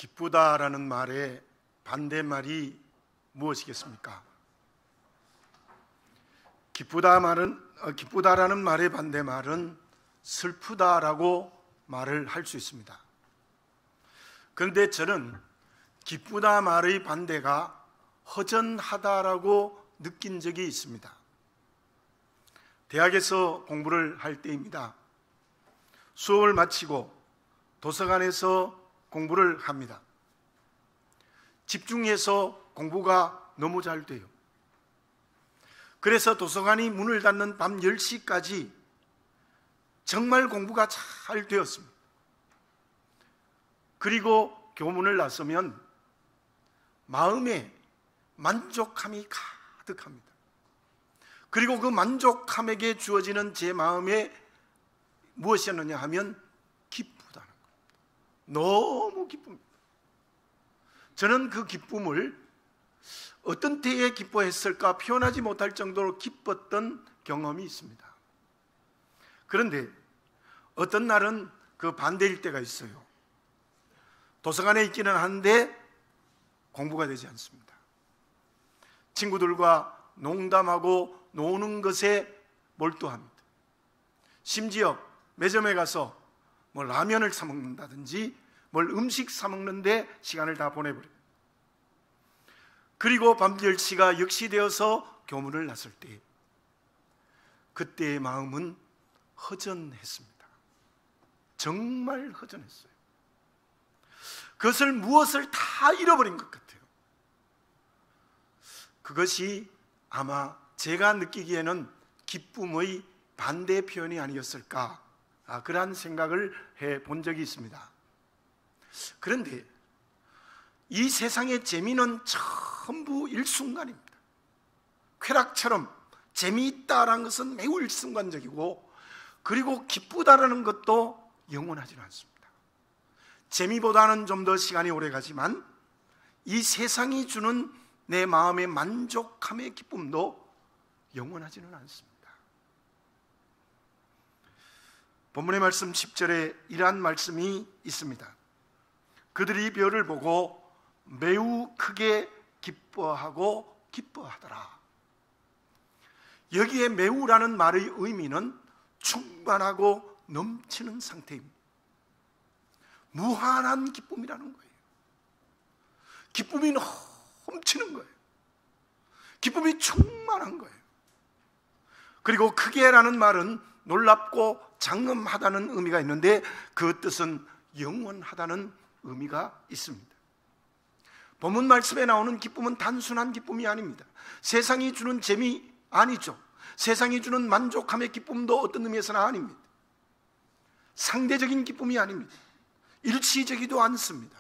기쁘다라는 말의 반대말이 무엇이겠습니까? 기쁘다라는 말의 반대말은 슬프다라고 말을 할 수 있습니다. 그런데 저는 기쁘다 말의 반대가 허전하다라고 느낀 적이 있습니다. 대학에서 공부를 할 때입니다. 수업을 마치고 도서관에서 공부를 합니다. 집중해서 공부가 너무 잘 돼요. 그래서 도서관이 문을 닫는 밤 10시까지 정말 공부가 잘 되었습니다. 그리고 교문을 나서면 마음에 만족함이 가득합니다. 그리고 그 만족함에게 주어지는 제 마음에 무엇이었느냐 하면 기쁘다는 겁니다. 너무 기쁩니다. 저는 그 기쁨을 어떤 때에 기뻐했을까 표현하지 못할 정도로 기뻤던 경험이 있습니다. 그런데 어떤 날은 그 반대일 때가 있어요. 도서관에 있기는 한데 공부가 되지 않습니다. 친구들과 농담하고 노는 것에 몰두합니다. 심지어 매점에 가서 뭐 라면을 사 먹는다든지 뭘 음식 사 먹는데 시간을 다 보내버려요. 그리고 밤 10시가 역시 되어서 교문을 나설 때 그때의 마음은 허전했습니다. 정말 허전했어요. 그것을 무엇을 다 잃어버린 것 같아요. 그것이 아마 제가 느끼기에는 기쁨의 반대 표현이 아니었을까, 그러한 생각을 해본 적이 있습니다. 그런데 이 세상의 재미는 전부 일순간입니다. 쾌락처럼 재미있다라는 것은 매우 일순간적이고, 그리고 기쁘다라는 것도 영원하지는 않습니다. 재미보다는 좀 더 시간이 오래 가지만 이 세상이 주는 내 마음의 만족함의 기쁨도 영원하지는 않습니다. 본문의 말씀 10절에 이러한 말씀이 있습니다. 그들이 별을 보고 매우 크게 기뻐하고 기뻐하더라. 여기에 매우라는 말의 의미는 충만하고 넘치는 상태입니다. 무한한 기쁨이라는 거예요. 기쁨이 넘치는 거예요. 기쁨이 충만한 거예요. 그리고 크게라는 말은 놀랍고 장엄하다는 의미가 있는데 그 뜻은 영원하다는 의미가 있습니다. 본문 말씀에 나오는 기쁨은 단순한 기쁨이 아닙니다. 세상이 주는 재미 아니죠. 세상이 주는 만족함의 기쁨도 어떤 의미에서는 아닙니다. 상대적인 기쁨이 아닙니다. 일시적이도 않습니다.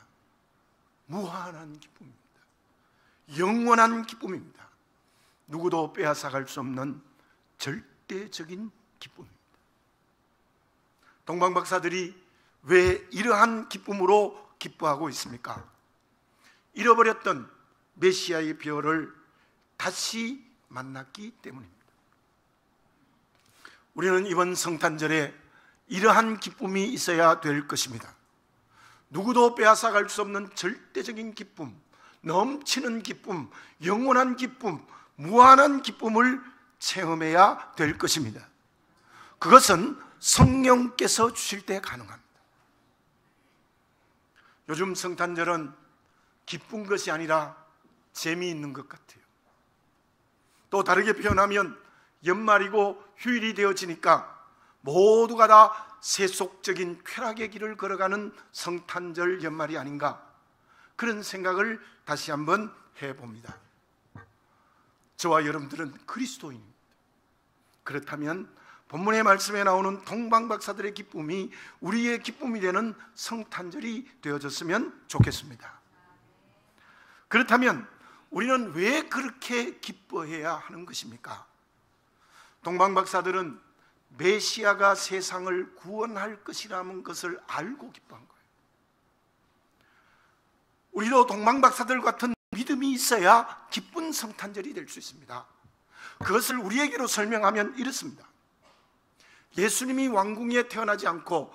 무한한 기쁨입니다. 영원한 기쁨입니다. 누구도 빼앗아갈 수 없는 절대적인 기쁨입니다. 동방박사들이 왜 이러한 기쁨으로 기뻐하고 있습니까? 잃어버렸던 메시아의 별을 다시 만났기 때문입니다. 우리는 이번 성탄절에 이러한 기쁨이 있어야 될 것입니다. 누구도 빼앗아갈 수 없는 절대적인 기쁨, 넘치는 기쁨, 영원한 기쁨, 무한한 기쁨을 체험해야 될 것입니다. 그것은 성령께서 주실 때 가능합니다. 요즘 성탄절은 기쁜 것이 아니라 재미있는 것 같아요. 또 다르게 표현하면 연말이고 휴일이 되어지니까 모두가 다 세속적인 쾌락의 길을 걸어가는 성탄절 연말이 아닌가, 그런 생각을 다시 한번 해봅니다. 저와 여러분들은 그리스도인입니다. 그렇다면 본문의 말씀에 나오는 동방박사들의 기쁨이 우리의 기쁨이 되는 성탄절이 되어졌으면 좋겠습니다. 그렇다면 우리는 왜 그렇게 기뻐해야 하는 것입니까? 동방박사들은 메시아가 세상을 구원할 것이라는 것을 알고 기뻐한 거예요. 우리도 동방박사들 같은 믿음이 있어야 기쁜 성탄절이 될 수 있습니다. 그것을 우리에게로 설명하면 이렇습니다. 예수님이 왕궁에 태어나지 않고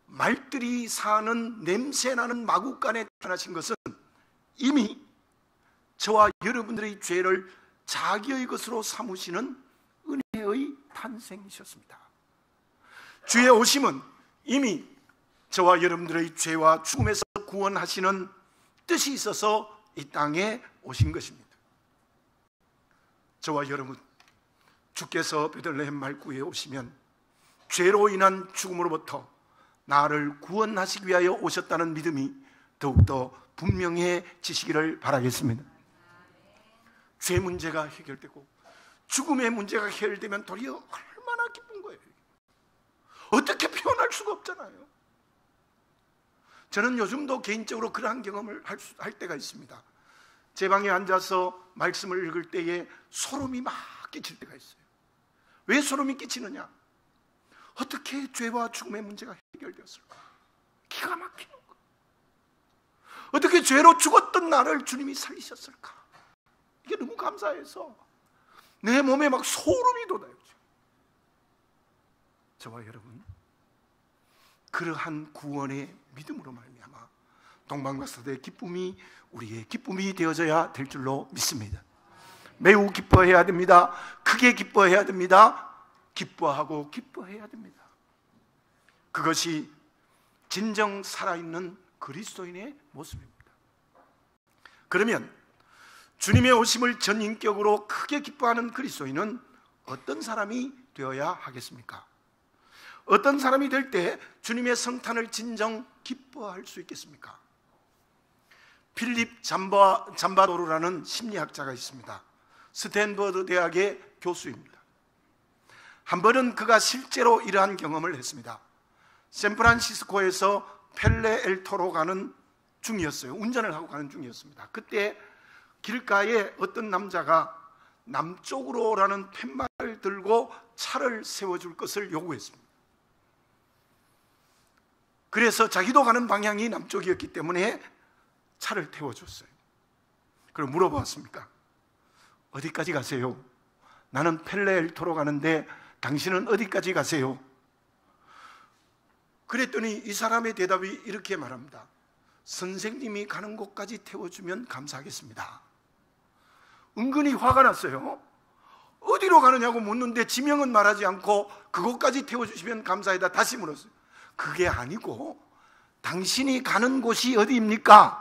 말들이 사는 냄새나는 마구간에 태어나신 것은 이미 저와 여러분들의 죄를 자기의 것으로 삼으시는 은혜의 탄생이셨습니다. 주의 오심은 이미 저와 여러분들의 죄와 죽음에서 구원하시는 뜻이 있어서 이 땅에 오신 것입니다. 저와 여러분, 주께서 베들레헴 말구에 오시면 죄로 인한 죽음으로부터 나를 구원하시기 위하여 오셨다는 믿음이 더욱더 분명해지시기를 바라겠습니다. 죄 문제가 해결되고 죽음의 문제가 해결되면 도리어 얼마나 기쁜 거예요. 어떻게 표현할 수가 없잖아요. 저는 요즘도 개인적으로 그러한 경험을 할 때가 있습니다. 제 방에 앉아서 말씀을 읽을 때에 소름이 막 끼칠 때가 있어요. 왜 소름이 끼치느냐? 어떻게 죄와 죽음의 문제가 해결되었을까? 기가 막히는 거. 어떻게 죄로 죽었던 나를 주님이 살리셨을까? 이게 너무 감사해서 내 몸에 막 소름이 돋아요. 저와 여러분, 그러한 구원의 믿음으로 말미암아 동방박사들의 기쁨이 우리의 기쁨이 되어져야 될 줄로 믿습니다. 매우 기뻐해야 됩니다. 크게 기뻐해야 됩니다. 기뻐하고 기뻐해야 됩니다. 그것이 진정 살아있는 그리스도인의 모습입니다. 그러면 주님의 오심을 전인격으로 크게 기뻐하는 그리스도인은 어떤 사람이 되어야 하겠습니까? 어떤 사람이 될 때 주님의 성탄을 진정 기뻐할 수 있겠습니까? 필립 잠바도르라는 심리학자가 있습니다. 스탠퍼드 대학의 교수입니다. 한 번은 그가 실제로 이러한 경험을 했습니다. 샌프란시스코에서 펠레 엘토로 가는 중이었어요. 운전을 하고 가는 중이었습니다. 그때 길가에 어떤 남자가 남쪽으로라는 팻말을 들고 차를 세워줄 것을 요구했습니다. 그래서 자기도 가는 방향이 남쪽이었기 때문에 차를 태워줬어요. 그리고 물어보았습니까? 어디까지 가세요? 나는 펠레 엘토로 가는데 당신은 어디까지 가세요? 그랬더니 이 사람의 대답이 이렇게 말합니다. 선생님이 가는 곳까지 태워주면 감사하겠습니다. 은근히 화가 났어요. 어디로 가느냐고 묻는데 지명은 말하지 않고 그곳까지 태워주시면 감사하다 다시 물었어요. 그게 아니고 당신이 가는 곳이 어디입니까?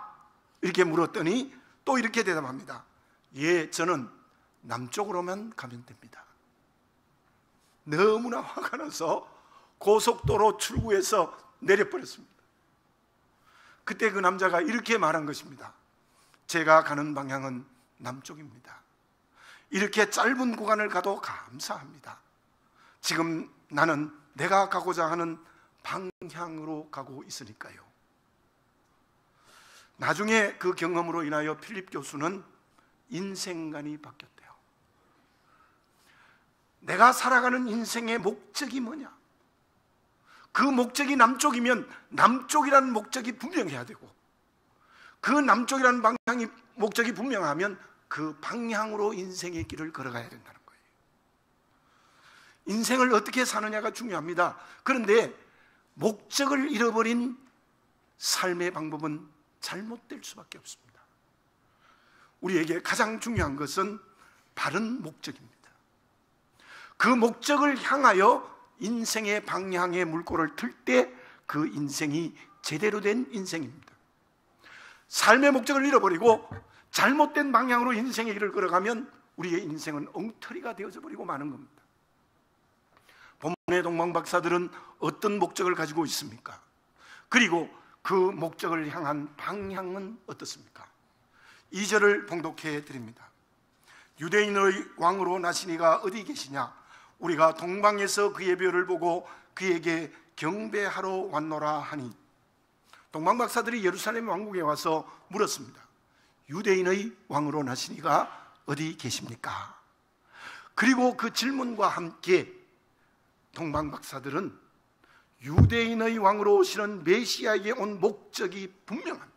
이렇게 물었더니 또 이렇게 대답합니다. 예, 저는 남쪽으로만 가면 됩니다. 너무나 화가 나서 고속도로 출구에서 내려버렸습니다. 그때 그 남자가 이렇게 말한 것입니다. 제가 가는 방향은 남쪽입니다. 이렇게 짧은 구간을 가도 감사합니다. 지금 나는 내가 가고자 하는 방향으로 가고 있으니까요. 나중에 그 경험으로 인하여 필립 교수는 인생관이 바뀌었대요. 내가 살아가는 인생의 목적이 뭐냐? 그 목적이 남쪽이면 남쪽이라는 목적이 분명해야 되고, 그 남쪽이라는 방향이 목적이 분명하면 그 방향으로 인생의 길을 걸어가야 된다는 거예요. 인생을 어떻게 사느냐가 중요합니다. 그런데 목적을 잃어버린 삶의 방법은 잘못될 수밖에 없습니다. 우리에게 가장 중요한 것은 바른 목적입니다. 그 목적을 향하여 인생의 방향의 물꼬를 틀 때 그 인생이 제대로 된 인생입니다. 삶의 목적을 잃어버리고 잘못된 방향으로 인생의 길을 걸어가면 우리의 인생은 엉터리가 되어져 버리고 마는 겁니다. 본문의 동방박사들은 어떤 목적을 가지고 있습니까? 그리고 그 목적을 향한 방향은 어떻습니까? 2절을 봉독해 드립니다. 유대인의 왕으로 나시니가 어디 계시냐? 우리가 동방에서 그의 별을 보고 그에게 경배하러 왔노라 하니. 동방박사들이 예루살렘 왕국에 와서 물었습니다. 유대인의 왕으로 나시니가 어디 계십니까? 그리고 그 질문과 함께 동방박사들은 유대인의 왕으로 오시는 메시아에게 온 목적이 분명합니다.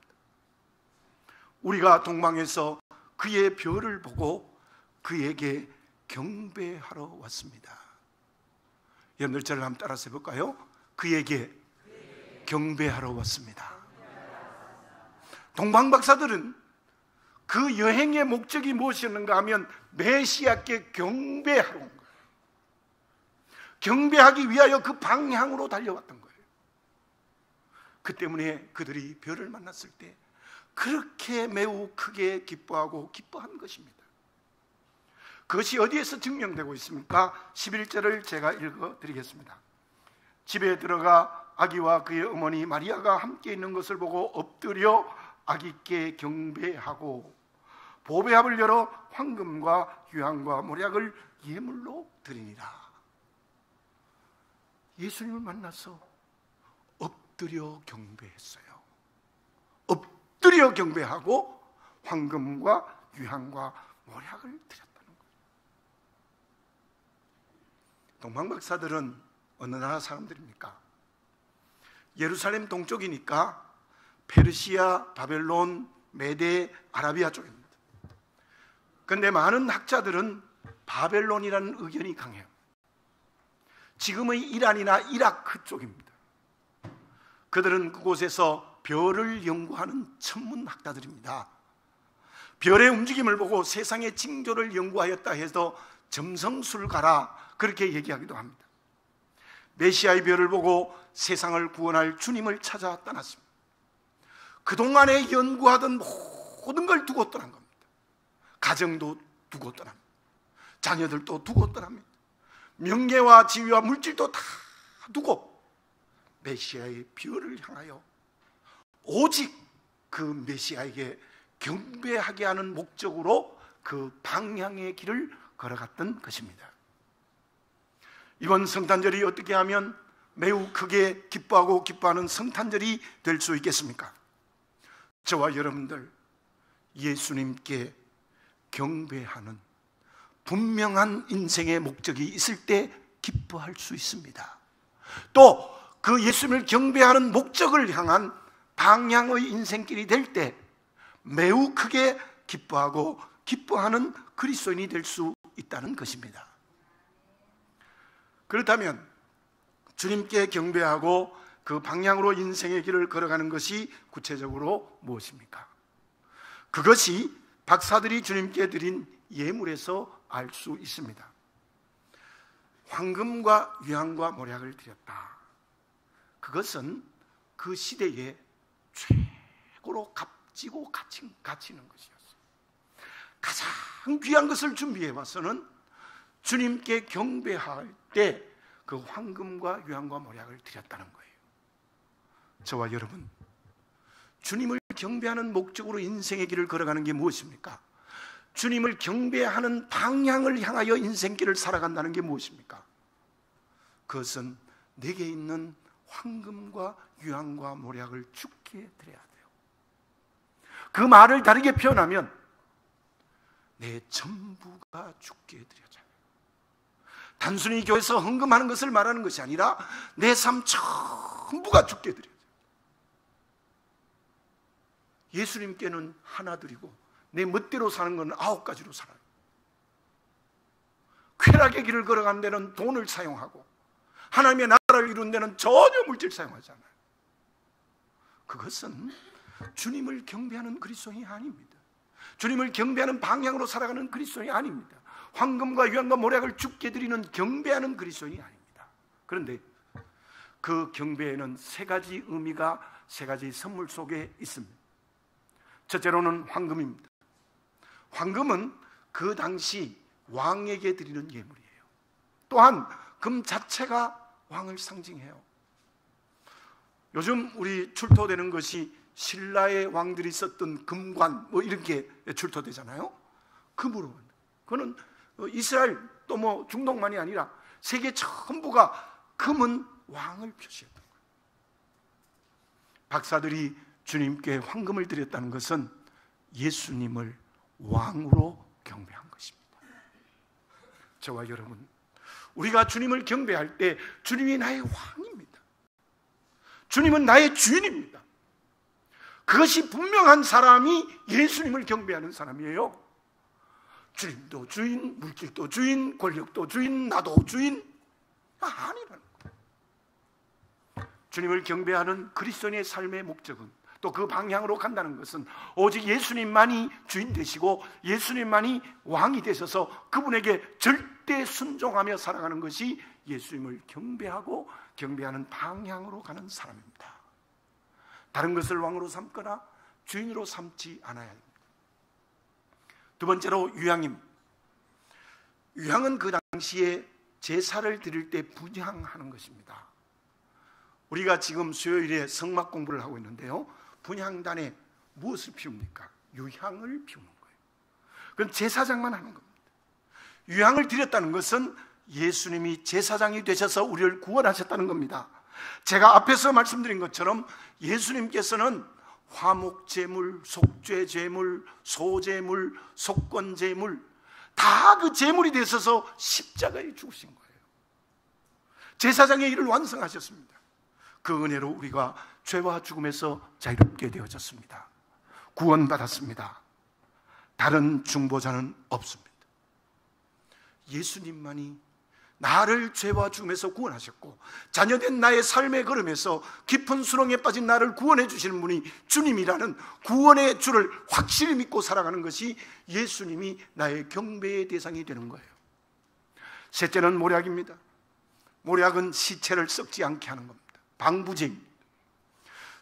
우리가 동방에서 그의 별을 보고 그에게 경배하러 왔습니다. 여러분들 저를 한번 따라서 해볼까요? 그에게 경배하러 왔습니다. 동방박사들은 그 여행의 목적이 무엇이었는가 하면 메시아께 경배하러 온 거예요. 경배하기 위하여 그 방향으로 달려왔던 거예요. 그 때문에 그들이 별을 만났을 때 그렇게 매우 크게 기뻐한 것입니다. 그것이 어디에서 증명되고 있습니까? 11절을 제가 읽어드리겠습니다. 집에 들어가 아기와 그의 어머니 마리아가 함께 있는 것을 보고 엎드려 아기께 경배하고 보배합을 열어 황금과 유향과 몰약을 예물로 드리니라. 예수님을 만나서 엎드려 경배했어요. 엎드려 경배하고 황금과 유향과 몰약을 드렸다는 거예요. 동방박사들은 어느 나라 사람들입니까? 예루살렘 동쪽이니까 페르시아, 바벨론, 메데, 아라비아 쪽입니다. 그런데 많은 학자들은 바벨론이라는 의견이 강해요. 지금의 이란이나 이라크 쪽입니다. 그들은 그곳에서 별을 연구하는 천문학자들입니다. 별의 움직임을 보고 세상의 징조를 연구하였다 해서 점성술가라 그렇게 얘기하기도 합니다. 메시아의 별을 보고 세상을 구원할 주님을 찾아 떠났습니다. 그동안에 연구하던 모든 걸 두고 떠난 겁니다. 가정도 두고 떠납니다. 자녀들도 두고 떠납니다. 명예와 지위와 물질도 다 두고 메시아의 별을 향하여 오직 그 메시아에게 경배하게 하는 목적으로 그 방향의 길을 걸어갔던 것입니다. 이번 성탄절이 어떻게 하면 매우 크게 기뻐하는 성탄절이 될 수 있겠습니까? 저와 여러분들 예수님께 경배하는 분명한 인생의 목적이 있을 때 기뻐할 수 있습니다. 또 그 예수님을 경배하는 목적을 향한 방향의 인생길이 될 때 매우 크게 기뻐하는 그리스도인이 될 수 있다는 것입니다. 그렇다면 주님께 경배하고 그 방향으로 인생의 길을 걸어가는 것이 구체적으로 무엇입니까? 그것이 박사들이 주님께 드린 예물에서 알 수 있습니다. 황금과 유향과 몰약을 드렸다. 그것은 그 시대에 최고로 값지고 가치는 것이었어요. 가장 귀한 것을 준비해 와서는 주님께 경배할 때 그 황금과 유향과 몰약을 드렸다는 거예요. 저와 여러분, 주님을 경배하는 목적으로 인생의 길을 걸어가는 게 무엇입니까? 주님을 경배하는 방향을 향하여 인생길을 살아간다는 게 무엇입니까? 그것은 내게 있는 황금과 유향과 몰약을 주께 드려야 돼요. 그 말을 다르게 표현하면 내 전부가 주께 드려져요. 단순히 교회에서 헌금하는 것을 말하는 것이 아니라 내 삶 전부가 주께 드려져요. 예수님께는 하나 드리고 내 멋대로 사는 건 9가지로 살아요. 쾌락의 길을 걸어가는 데는 돈을 사용하고 하나님의 나라를 이루는 데는 전혀 물질 사용하지 않아요. 그것은 주님을 경배하는 그리스도인이 아닙니다. 주님을 경배하는 방향으로 살아가는 그리스도인이 아닙니다. 황금과 유향과 몰약을 주께 드리는 경배하는 그리스도인이 아닙니다. 그런데 그 경배에는 3가지 의미가 3가지 선물 속에 있습니다. 첫째로는 황금입니다. 황금은 그 당시 왕에게 드리는 예물이에요. 또한 금 자체가 왕을 상징해요. 요즘 우리 출토되는 것이 신라의 왕들이 썼던 금관 이런 게 출토되잖아요. 금으로. 그거는 이스라엘 또 중동만이 아니라 세계 전부가 금은 왕을 표시했던 거예요. 박사들이 주님께 황금을 드렸다는 것은 예수님을 왕으로 경배한 것입니다. 저와 여러분, 우리가 주님을 경배할 때 주님이 나의 왕입니다. 주님은 나의 주인입니다. 그것이 분명한 사람이 예수님을 경배하는 사람이에요. 주님도 주인, 물질도 주인, 권력도 주인, 나도 주인 아니라는 거예요. 주님을 경배하는 그리스도인의 삶의 목적은, 또 그 방향으로 간다는 것은 오직 예수님만이 주인 되시고 예수님만이 왕이 되셔서 그분에게 절대 순종하며 살아가는 것이 예수님을 경배하고 경배하는 방향으로 가는 사람입니다. 다른 것을 왕으로 삼거나 주인으로 삼지 않아야 합니다. 두 번째로 유향임. 유향은 그 당시에 제사를 드릴 때 분향하는 것입니다. 우리가 지금 수요일에 성막 공부를 하고 있는데요, 분향단에 무엇을 피웁니까? 유향을 피우는 거예요. 그건 제사장만 하는 겁니다. 유향을 드렸다는 것은 예수님이 제사장이 되셔서 우리를 구원하셨다는 겁니다. 제가 앞에서 말씀드린 것처럼 예수님께서는 화목제물, 속죄제물, 소제물, 속건제물, 다 그 제물이 되셔서 십자가에 죽으신 거예요. 제사장의 일을 완성하셨습니다. 그 은혜로 우리가 죄와 죽음에서 자유롭게 되어졌습니다. 구원받았습니다. 다른 중보자는 없습니다. 예수님만이 나를 죄와 죽음에서 구원하셨고 자녀된 나의 삶의 걸음에서 깊은 수렁에 빠진 나를 구원해 주시는 분이 주님이라는 구원의 주를 확실히 믿고 살아가는 것이 예수님이 나의 경배의 대상이 되는 거예요. 셋째는 모략입니다. 모략은 시체를 썩지 않게 하는 겁니다. 방부제입니다.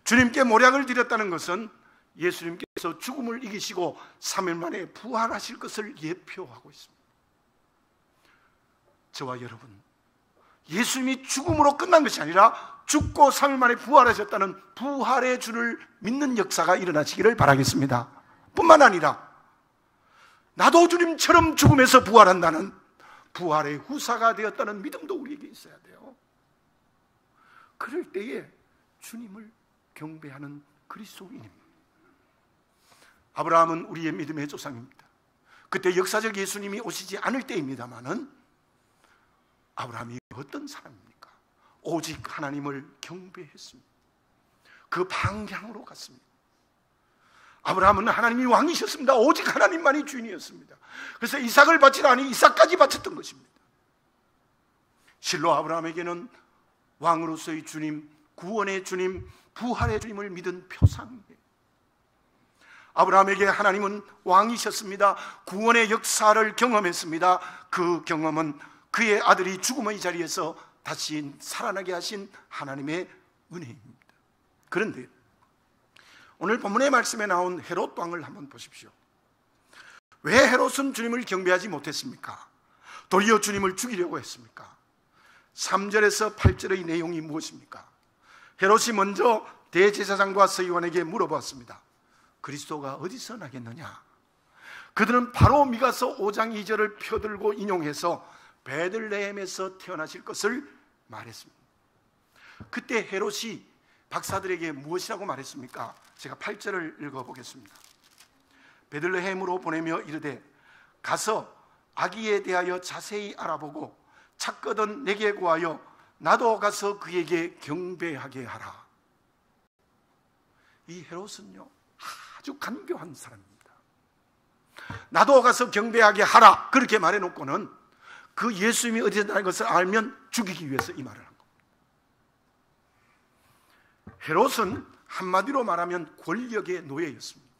주님께 모략을 드렸다는 것은 예수님께서 죽음을 이기시고 3일 만에 부활하실 것을 예표하고 있습니다. 저와 여러분, 예수님이 죽음으로 끝난 것이 아니라 죽고 3일 만에 부활하셨다는 부활의 주를 믿는 역사가 일어나시기를 바라겠습니다. 뿐만 아니라 나도 주님처럼 죽음에서 부활한다는 부활의 후사가 되었다는 믿음도 우리에게 있어야 돼요. 그럴 때에 주님을 경배하는 그리스도인입니다. 아브라함은 우리의 믿음의 조상입니다. 그때 역사적 예수님이 오시지 않을 때입니다마는 아브라함이 어떤 사람입니까? 오직 하나님을 경배했습니다. 그 방향으로 갔습니다. 아브라함은 하나님이 왕이셨습니다. 오직 하나님만이 주인이었습니다. 그래서 이삭을 바치라니 이삭까지 바쳤던 것입니다. 실로 아브라함에게는 왕으로서의 주님, 구원의 주님, 부활의 주님을 믿은 표상이에요. 아브라함에게 하나님은 왕이셨습니다. 구원의 역사를 경험했습니다. 그 경험은 그의 아들이 죽음의 자리에서 다시 살아나게 하신 하나님의 은혜입니다. 그런데 오늘 본문의 말씀에 나온 헤롯 왕을 한번 보십시오. 왜 헤롯은 주님을 경배하지 못했습니까? 도리어 주님을 죽이려고 했습니까? 3절에서 8절의 내용이 무엇입니까? 헤롯이 먼저 대제사장과 서기관에게 물어봤습니다. 그리스도가 어디서 나겠느냐? 그들은 바로 미가서 5장 2절을 펴들고 인용해서 베들레헴에서 태어나실 것을 말했습니다. 그때 헤롯이 박사들에게 무엇이라고 말했습니까? 제가 8절을 읽어보겠습니다. 베들레헴으로 보내며 이르되 가서 아기에 대하여 자세히 알아보고 찾거든 내게 구하여 나도 가서 그에게 경배하게 하라. 이 헤롯은요 아주 간교한 사람입니다. 나도 가서 경배하게 하라 그렇게 말해놓고는 그 예수님이 어디서 나는 것을 알면 죽이기 위해서 이 말을 한 겁니다. 헤롯은 한마디로 말하면 권력의 노예였습니다.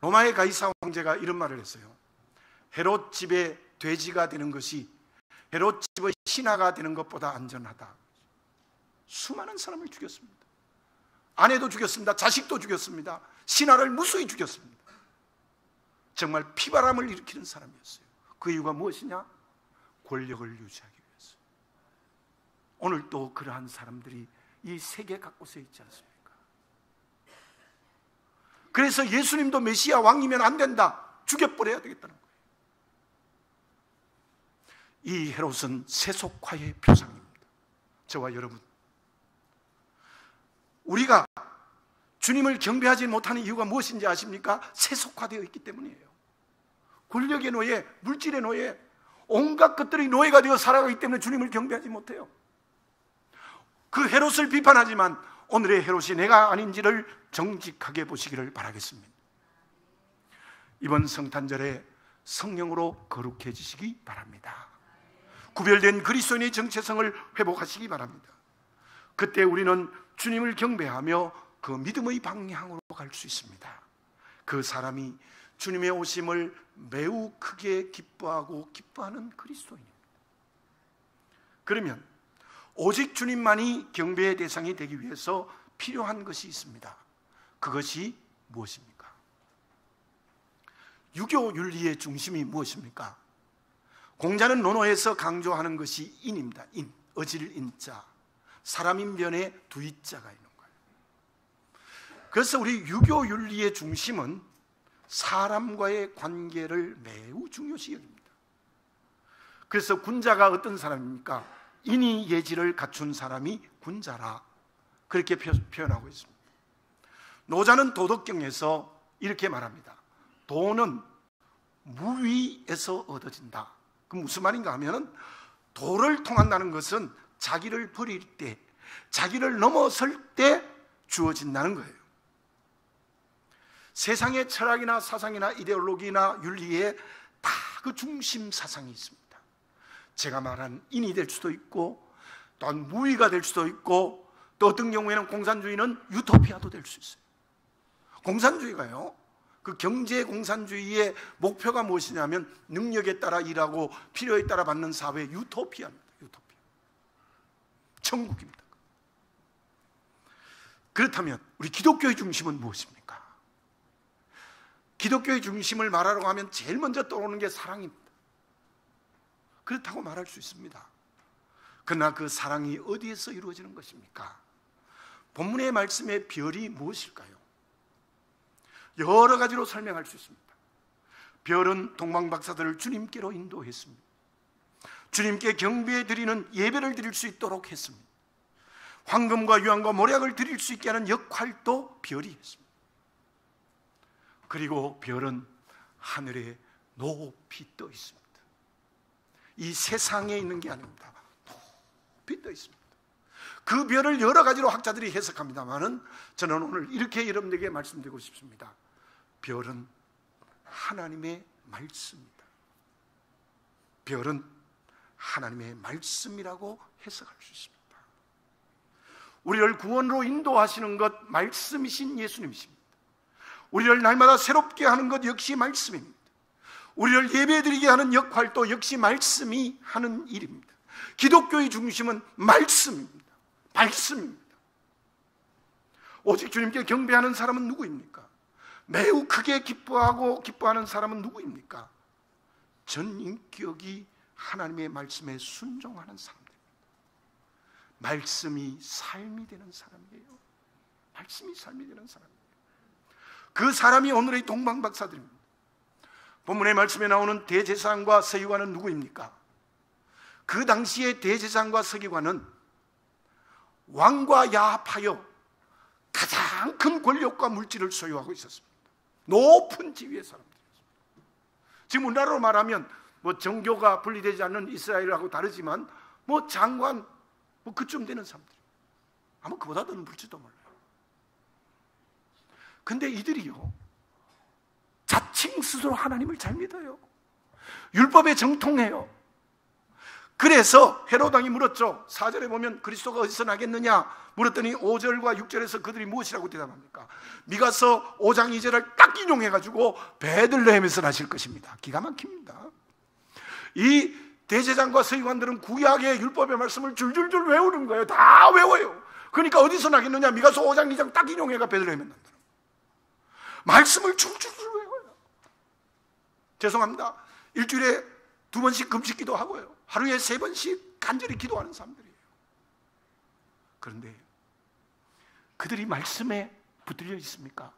로마의 가이사 황제가 이런 말을 했어요. 헤롯 집의 돼지가 되는 것이 헤롯 집의 신하가 되는 것보다 안전하다. 수많은 사람을 죽였습니다. 아내도 죽였습니다. 자식도 죽였습니다. 신하를 무수히 죽였습니다. 정말 피바람을 일으키는 사람이었어요. 그 이유가 무엇이냐? 권력을 유지하기 위해서. 오늘 또 그러한 사람들이 이 세계 곳에 있지 않습니까? 그래서 예수님도 메시아 왕이면 안 된다. 죽여버려야 되겠다는 거예요. 이 헤롯은 세속화의 표상입니다. 저와 여러분, 우리가 주님을 경배하지 못하는 이유가 무엇인지 아십니까? 세속화되어 있기 때문이에요. 권력의 노예, 물질의 노예, 온갖 것들이 노예가 되어 살아가기 때문에 주님을 경배하지 못해요. 그 헤롯을 비판하지만 오늘의 헤롯이 내가 아닌지를 정직하게 보시기를 바라겠습니다. 이번 성탄절에 성령으로 거룩해지시기 바랍니다. 구별된 그리스도인의 정체성을 회복하시기 바랍니다. 그때 우리는 주님을 경배하며 그 믿음의 방향으로 갈 수 있습니다. 그 사람이 주님의 오심을 매우 크게 기뻐하는 그리스도인입니다. 그러면 오직 주님만이 경배의 대상이 되기 위해서 필요한 것이 있습니다. 그것이 무엇입니까? 유교 윤리의 중심이 무엇입니까? 공자는 논어에서 강조하는 것이 인입니다. 인, 어질 인자, 사람인 변에 두 이자가 있는 거예요. 그래서 우리 유교 윤리의 중심은 사람과의 관계를 매우 중요시 여깁니다. 그래서 군자가 어떤 사람입니까? 인이 예지를 갖춘 사람이 군자라, 그렇게 표현하고 있습니다. 노자는 도덕경에서 이렇게 말합니다. 도는 무위에서 얻어진다. 그 무슨 말인가 하면, 도를 통한다는 것은 자기를 버릴 때, 자기를 넘어설 때 주어진다는 거예요. 세상의 철학이나 사상이나 이데올로기나 윤리에 다 그 중심 사상이 있습니다. 제가 말한 인이 될 수도 있고, 또한 무위가 될 수도 있고, 또 어떤 경우에는 공산주의는 유토피아도 될 수 있어요. 공산주의가요, 그 경제 공산주의의 목표가 무엇이냐면 능력에 따라 일하고 필요에 따라 받는 사회, 유토피아입니다. 유토피아. 천국입니다. 그렇다면 우리 기독교의 중심은 무엇입니까? 기독교의 중심을 말하라고 하면 제일 먼저 떠오르는 게 사랑입니다. 그렇다고 말할 수 있습니다. 그러나 그 사랑이 어디에서 이루어지는 것입니까? 본문의 말씀의 별이 무엇일까요? 여러 가지로 설명할 수 있습니다. 별은 동방박사들을 주님께로 인도했습니다. 주님께 경배해 드리는 예배를 드릴 수 있도록 했습니다. 황금과 유황과 모략을 드릴 수 있게 하는 역할도 별이 했습니다. 그리고 별은 하늘에 높이 떠 있습니다. 이 세상에 있는 게 아닙니다. 높이 떠 있습니다. 그 별을 여러 가지로 학자들이 해석합니다만은 저는 오늘 이렇게 여러분들에게 말씀드리고 싶습니다. 별은 하나님의 말씀입니다. 별은 하나님의 말씀이라고 해석할 수 있습니다. 우리를 구원으로 인도하시는 것 말씀이신 예수님이십니다. 우리를 날마다 새롭게 하는 것 역시 말씀입니다. 우리를 예배드리게 하는 역할도 역시 말씀이 하는 일입니다. 기독교의 중심은 말씀입니다. 말씀입니다. 오직 주님께 경배하는 사람은 누구입니까? 매우 크게 기뻐하는 사람은 누구입니까? 전 인격이 하나님의 말씀에 순종하는 사람들입니다. 말씀이 삶이 되는 사람이에요. 말씀이 삶이 되는 사람이에요. 그 사람이 오늘의 동방박사들입니다. 본문의 말씀에 나오는 대제사장과 서기관은 누구입니까? 그 당시의 대제사장과 서기관은 왕과 야합하여 가장 큰 권력과 물질을 소유하고 있었습니다. 높은 지위의 사람들이었습니다. 지금 우리나라로 말하면 정교가 분리되지 않는 이스라엘하고 다르지만 장관 그쯤 되는 사람들, 아마 그보다 더 물질도 몰라요. 근데 이들이요, 자칭 스스로 하나님을 잘 믿어요. 율법에 정통해요. 그래서 헤롯 왕이 물었죠. 4절에 보면 그리스도가 어디서 나겠느냐 물었더니 5절과 6절에서 그들이 무엇이라고 대답합니까? 미가서 5장 2절을 딱 인용해가지고 베들레헴에서 나실 것입니다. 기가 막힙니다. 이 대제사장과 서기관들은 구약의 율법의 말씀을 줄줄줄 외우는 거예요. 다 외워요. 그러니까 어디서 나겠느냐, 미가서 5장 2장 딱 인용해가 베들레헴에 난다. 말씀을 줄줄줄 외워요. 죄송합니다. 일주일에 2번씩 금식기도 하고요. 하루에 3번씩 간절히 기도하는 사람들이에요. 그런데 그들이 말씀에 붙들려 있습니까?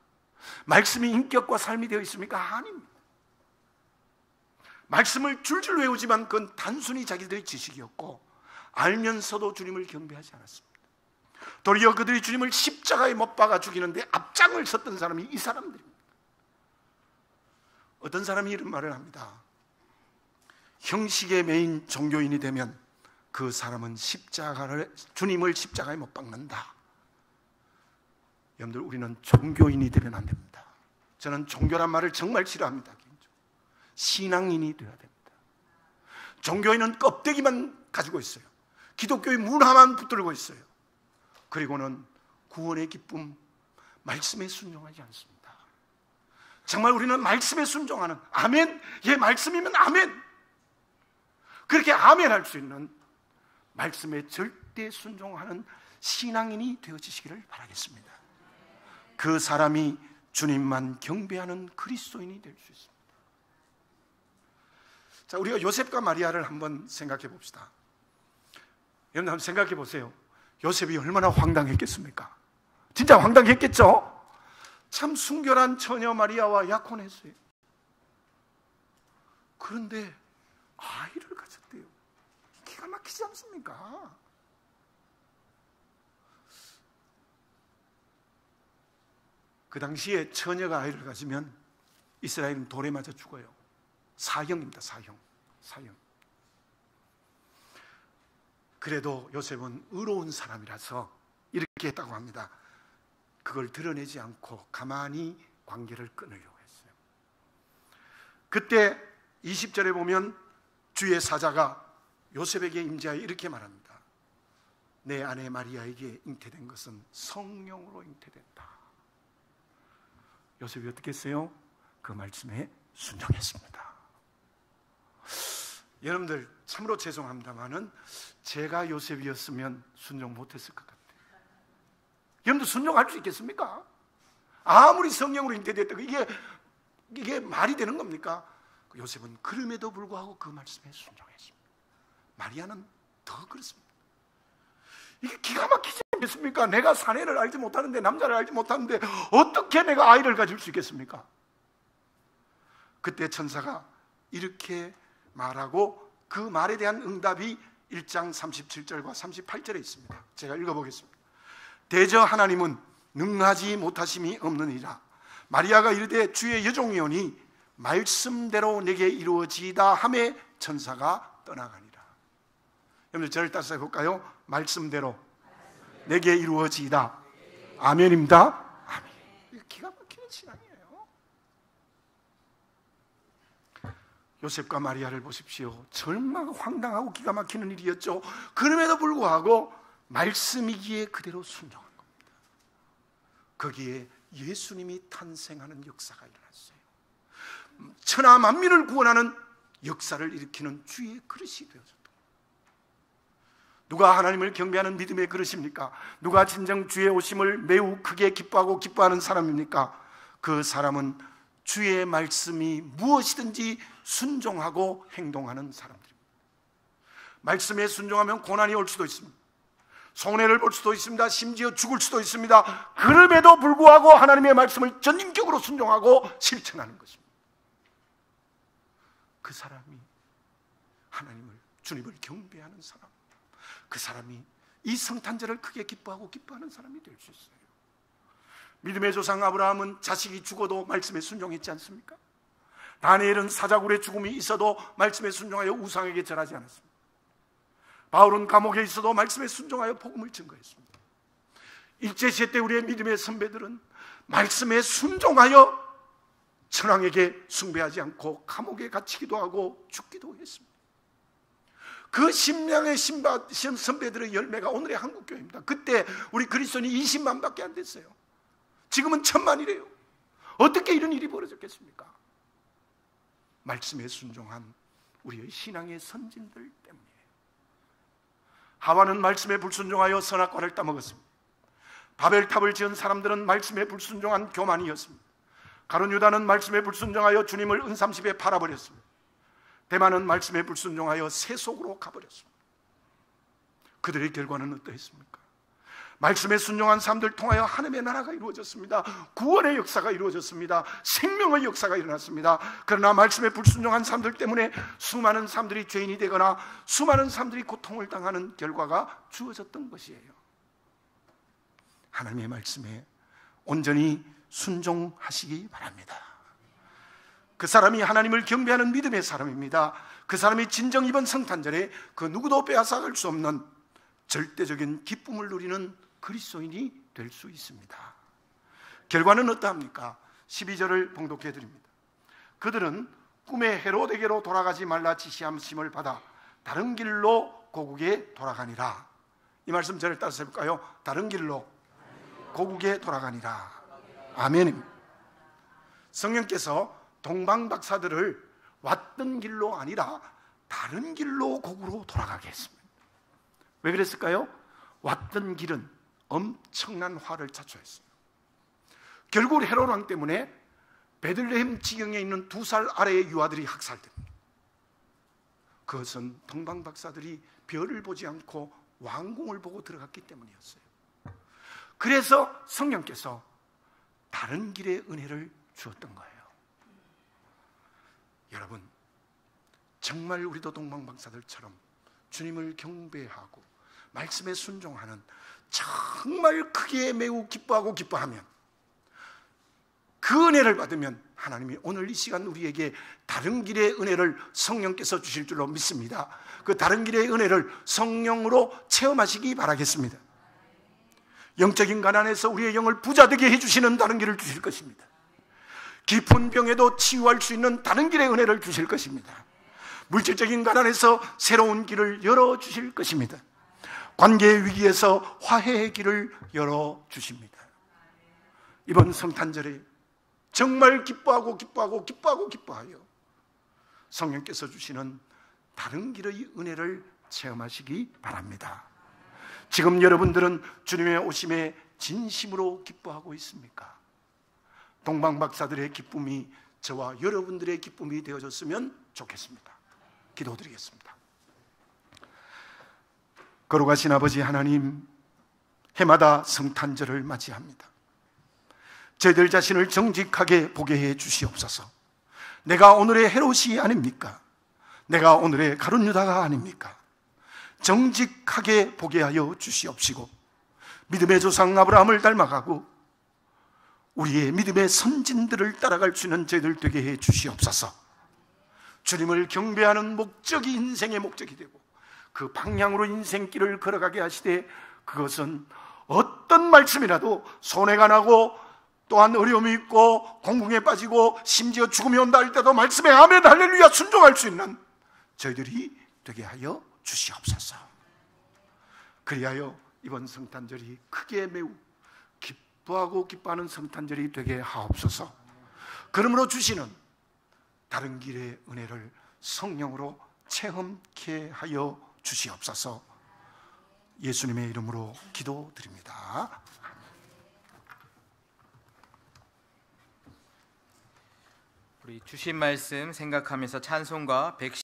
말씀이 인격과 삶이 되어 있습니까? 아닙니다. 말씀을 줄줄 외우지만 그건 단순히 자기들의 지식이었고 알면서도 주님을 경배하지 않았습니다. 도리어 그들이 주님을 십자가에 못 박아 죽이는데 앞장을 섰던 사람이 이 사람들입니다. 어떤 사람이 이런 말을 합니다. 형식에 매인 종교인이 되면 그 사람은 주님을 십자가에 못 박는다. 여러분들, 우리는 종교인이 되면 안 됩니다. 저는 종교란 말을 정말 싫어합니다. 신앙인이 되어야 됩니다. 종교인은 껍데기만 가지고 있어요. 기독교의 문화만 붙들고 있어요. 그리고는 구원의 기쁨, 말씀에 순종하지 않습니다. 정말 우리는 말씀에 순종하는, 아멘, 예, 말씀이면 아멘, 그렇게 아멘 할 수 있는 말씀에 절대 순종하는 신앙인이 되어지시기를 바라겠습니다. 그 사람이 주님만 경배하는 그리스도인이 될 수 있습니다. 자, 우리가 요셉과 마리아를 한번 생각해 봅시다. 여러분 한번 생각해 보세요. 요셉이 얼마나 황당했겠습니까? 진짜 황당했겠죠? 참 순결한 처녀 마리아와 약혼했어요. 그런데 아이를 가졌대요. 기가 막히지 않습니까? 그 당시에 처녀가 아이를 가지면 이스라엘은 돌에 맞아 죽어요. 사형입니다. 사형. 그래도 요셉은 의로운 사람이라서 이렇게 했다고 합니다. 그걸 드러내지 않고 가만히 관계를 끊으려고 했어요. 그때 20절에 보면 주의 사자가 요셉에게 임재하여 이렇게 말합니다. 내 아내 마리아에게 잉태된 것은 성령으로 잉태됐다. 요셉이 어떻게 했어요? 그 말씀에 순종했습니다. 여러분들 참으로 죄송합니다만은 제가 요셉이었으면 순종 못했을 것 같아요. 여러분들 순종할 수 있겠습니까? 아무리 성령으로 잉태됐다고 이게 말이 되는 겁니까? 요셉은 그럼에도 불구하고 그 말씀에 순종했습니다. 마리아는 더 그렇습니다. 이게 기가 막히지 않겠습니까? 내가 사내를 알지 못하는데, 남자를 알지 못하는데 어떻게 내가 아이를 가질 수 있겠습니까? 그때 천사가 이렇게 말하고 그 말에 대한 응답이 1장 37절과 38절에 있습니다. 제가 읽어보겠습니다. 대저 하나님은 능하지 못하심이 없느니라. 마리아가 이르되 주의 여종이오니 말씀대로 내게 이루어지이다 하매 천사가 떠나가니라. 여러분들 저를 따라서 해볼까요? 말씀대로 내게 이루어지이다. 아멘입니다. 아멘. 이거 기가 막히는 신앙이에요. 요셉과 마리아를 보십시오. 얼마나 황당하고 기가 막히는 일이었죠. 그럼에도 불구하고 말씀이기에 그대로 순종한 겁니다. 거기에 예수님이 탄생하는 역사가 일어났어요. 천하 만민을 구원하는 역사를 일으키는 주의 그릇이 되어졌다. 누가 하나님을 경배하는 믿음의 그릇입니까? 누가 진정 주의 오심을 매우 크게 기뻐하고 기뻐하는 사람입니까? 그 사람은 주의 말씀이 무엇이든지 순종하고 행동하는 사람들입니다. 말씀에 순종하면 고난이 올 수도 있습니다. 손해를 볼 수도 있습니다. 심지어 죽을 수도 있습니다. 그럼에도 불구하고 하나님의 말씀을 전인격으로 순종하고 실천하는 것입니다. 그 사람이 하나님을, 주님을 경배하는 사람, 그 사람이 이 성탄절을 크게 기뻐하는 사람이 될 수 있어요. 믿음의 조상 아브라함은 자식이 죽어도 말씀에 순종했지 않습니까? 다니엘은 사자굴의 죽음이 있어도 말씀에 순종하여 우상에게 절하지 않았습니다. 바울은 감옥에 있어도 말씀에 순종하여 복음을 증거했습니다. 일제시대 때 우리의 믿음의 선배들은 말씀에 순종하여 천황에게 숭배하지 않고 감옥에 갇히기도 하고 죽기도 했습니다. 그 심령의 선배들의 열매가 오늘의 한국교회입니다. 그때 우리 그리스도인이 20만 밖에 안 됐어요. 지금은 1000만이래요. 어떻게 이런 일이 벌어졌겠습니까? 말씀에 순종한 우리의 신앙의 선진들 때문이에요. 하와는 말씀에 불순종하여 선악과를 따먹었습니다. 바벨탑을 지은 사람들은 말씀에 불순종한 교만이었습니다. 가룟 유다는 말씀에 불순종하여 주님을 은삼십에 팔아버렸습니다. 대만은 말씀에 불순종하여 세속으로 가버렸습니다. 그들의 결과는 어떠했습니까? 말씀에 순종한 사람들 통하여 하나님의 나라가 이루어졌습니다. 구원의 역사가 이루어졌습니다. 생명의 역사가 일어났습니다. 그러나 말씀에 불순종한 사람들 때문에 수많은 사람들이 죄인이 되거나 수많은 사람들이 고통을 당하는 결과가 주어졌던 것이에요. 하나님의 말씀에 온전히 순종하시기 바랍니다. 그 사람이 하나님을 경배하는 믿음의 사람입니다. 그 사람이 진정 이번 성탄절에 그 누구도 빼앗아갈 수 없는 절대적인 기쁨을 누리는 그리스도인이 될 수 있습니다. 결과는 어떠합니까? 12절을 봉독해 드립니다. 그들은 꿈에 헤로데게로 돌아가지 말라 지시함을 받아 다른 길로 고국에 돌아가니라. 이 말씀 저를 따라서 해볼까요? 다른 길로 고국에 돌아가니라. 아멘. 성령께서 동방박사들을 왔던 길로 아니라 다른 길로 고국으로 돌아가게 했습니다. 왜 그랬을까요? 왔던 길은 엄청난 화를 자초했어요. 결국 헤롯 왕 때문에 베들레헴 지경에 있는 2살 아래의 유아들이 학살됩니다. 그것은 동방박사들이 별을 보지 않고 왕궁을 보고 들어갔기 때문이었어요. 그래서 성령께서 다른 길의 은혜를 주었던 거예요. 여러분, 정말 우리도 동방박사들처럼 주님을 경배하고 말씀에 순종하는, 정말 크게 매우 기뻐하고 기뻐하면, 그 은혜를 받으면 하나님이 오늘 이 시간 우리에게 다른 길의 은혜를 성령께서 주실 줄로 믿습니다. 그 다른 길의 은혜를 성령으로 체험하시기 바라겠습니다. 영적인 가난에서 우리의 영을 부자되게 해주시는 다른 길을 주실 것입니다. 깊은 병에도 치유할 수 있는 다른 길의 은혜를 주실 것입니다. 물질적인 가난에서 새로운 길을 열어주실 것입니다. 관계의 위기에서 화해의 길을 열어주십니다. 이번 성탄절에 정말 기뻐하고 기뻐하여 성령께서 주시는 다른 길의 은혜를 체험하시기 바랍니다. 지금 여러분들은 주님의 오심에 진심으로 기뻐하고 있습니까? 동방박사들의 기쁨이 저와 여러분들의 기쁨이 되어졌으면 좋겠습니다. 기도드리겠습니다. 거룩하신 아버지 하나님, 해마다 성탄절을 맞이합니다. 저희들 자신을 정직하게 보게 해 주시옵소서. 내가 오늘의 헤롯이 아닙니까? 내가 오늘의 가룟 유다가 아닙니까? 정직하게 보게 하여 주시옵시고, 믿음의 조상 아브라함을 닮아가고 우리의 믿음의 선진들을 따라갈 수 있는 저희들 되게 해 주시옵소서. 주님을 경배하는 목적이 인생의 목적이 되고 그 방향으로 인생길을 걸어가게 하시되, 그것은 어떤 말씀이라도 손해가 나고 또한 어려움이 있고 공궁에 빠지고 심지어 죽음이 온다 할 때도 말씀에 아멘 할렐루야 순종할 수 있는 저희들이 되게 하여 주시옵소서. 그리하여 이번 성탄절이 크게 매우 기뻐하고 기뻐하는 성탄절이 되게 하옵소서. 그러므로 주시는 다른 길의 은혜를 성령으로 체험케 하여 주시옵소서. 예수님의 이름으로 기도드립니다. 우리 주신 말씀 생각하면서 찬송가 110